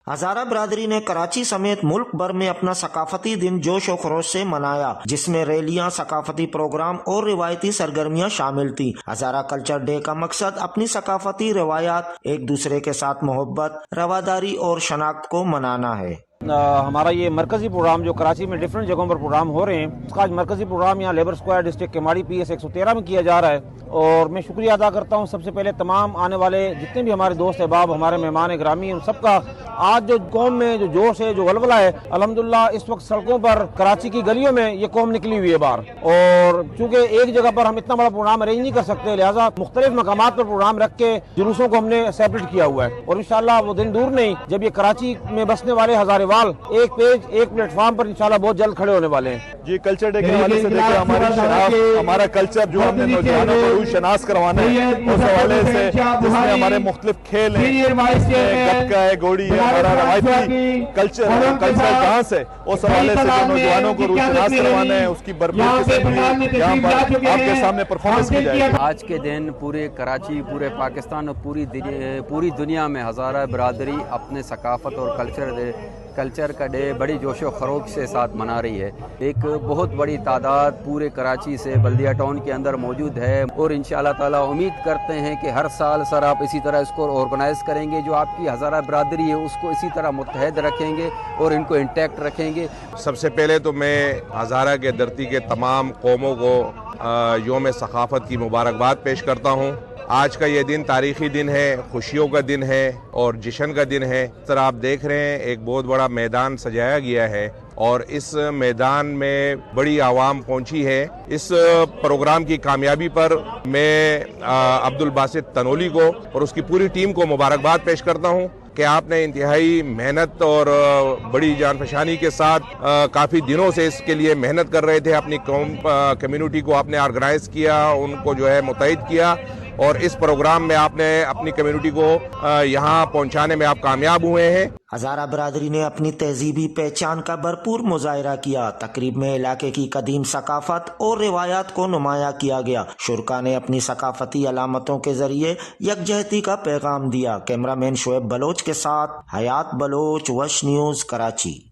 ہزارہ برادری نے کراچی سمیت ملک بھر میں اپنا ثقافتی دن جوش و خروش سے منایا، جس میں ریلیاں، ثقافتی پروگرام اور روایتی سرگرمیاں شامل تھیں۔ ہزارہ کلچر ڈے کا مقصد اپنی ثقافتی روایات، ایک دوسرے کے ساتھ محبت، رواداری اور شناخت کو منانا ہے۔ ہمارا یہ مرکزی پروگرام جو کراچی میں ڈفرینٹ جگہوں پر پروگرام ہو رہے ہیں، اس کا مرکزی پروگرام یہاں labour square district Keamari P S 113 میں کیا جا رہا ہے، اور میں شکریہ ادا کرتا ہوں سب سے پہلے تمام آنے والے جتنے بھی ہمارے دوست احباب، ہمارے مہمان گرامی ہیں، ان سب کا۔ آج جو قوم میں جو جوش ہے، جو ولولہ ہے، الحمدللہ اس وقت سڑکوں پر کراچی کی گلیوں میں یہ قوم نکلی ہوئی ہے باہر، اور چونکہ ایک جگہ پر ہم اتنا بڑا پروگرام ارینج نہیں کر سکتے، لہٰذا مختلف مقامات پر پروگرام رکھ کے جلوسوں کو ہم نے سیپریٹ کیا ہوا ہے، اور انشاءاللہ وہ دن دور نہیں جب یہ کراچی میں بسنے والے ہزارے وال ایک پیج ایک پلیٹ فارم پر انشاءاللہ بہت جلد کھڑے ہونے والے ہیں۔ جی، کلچر ڈے کے حوالے سے دیکھیں ہماری شناخت، ہمارا کلچر جو ہم نے نوجوانوں کو روح شناس کروانا ہے، اس حوالے سے جس میں ہمارے مختلف کھیل ہیں، گتکا ہے، گوڑی ہے، ہمارا روایتی کلچرل ڈانس ہے، اس حوالے سے جو نوجوانوں کو روح شناس کروانا ہے، اس کی بھرپور قسم کی یہاں پر آپ کے سامنے پرفارمنس کی جائے گی۔ آج کے دن پورے کراچی، پورے پاکستان اور پوری دنیا میں ہزارہ برادری اپنے ثقافت اور کلچر کا ڈے بڑی جوش و خروش سے ساتھ منا رہی ہے۔ ایک بہت بڑی تعداد پورے کراچی سے بلدیہ ٹاؤن کے اندر موجود ہے، اور انشاءاللہ تعالیٰ امید کرتے ہیں کہ ہر سال سر آپ اسی طرح اس کو آرگنائز کریں گے، جو آپ کی ہزارہ برادری ہے اس کو اسی طرح متحد رکھیں گے اور ان کو انٹیکٹ رکھیں گے۔ سب سے پہلے تو میں ہزارہ کے دھرتی کے تمام قوموں کو یوم ثقافت کی مبارکباد پیش کرتا ہوں۔ آج کا یہ دن تاریخی دن ہے، خوشیوں کا دن ہے اور جشن کا دن ہے۔ اس طرح آپ دیکھ رہے ہیں ایک بہت بڑا میدان سجایا گیا ہے، اور اس میدان میں بڑی عوام پہنچی ہے۔ اس پروگرام کی کامیابی پر میں عبدالباسط تنولی کو اور اس کی پوری ٹیم کو مبارکباد پیش کرتا ہوں کہ آپ نے انتہائی محنت اور بڑی جان فشانی کے ساتھ کافی دنوں سے اس کے لیے محنت کر رہے تھے، اپنی کمیونٹی کو آپ نے آرگنائز کیا، ان کو جو ہے متحد کیا، اور اس پروگرام میں آپ نے اپنی کمیونٹی کو یہاں پہنچانے میں آپ کامیاب ہوئے ہیں۔ ہزارہ برادری نے اپنی تہذیبی پہچان کا بھرپور مظاہرہ کیا۔ تقریب میں علاقے کی قدیم ثقافت اور روایات کو نمایاں کیا گیا۔ شرکاء نے اپنی ثقافتی علامتوں کے ذریعے یکجہتی کا پیغام دیا۔ کیمرہ مین شعیب بلوچ کے ساتھ حیات بلوچ، وش نیوز، کراچی۔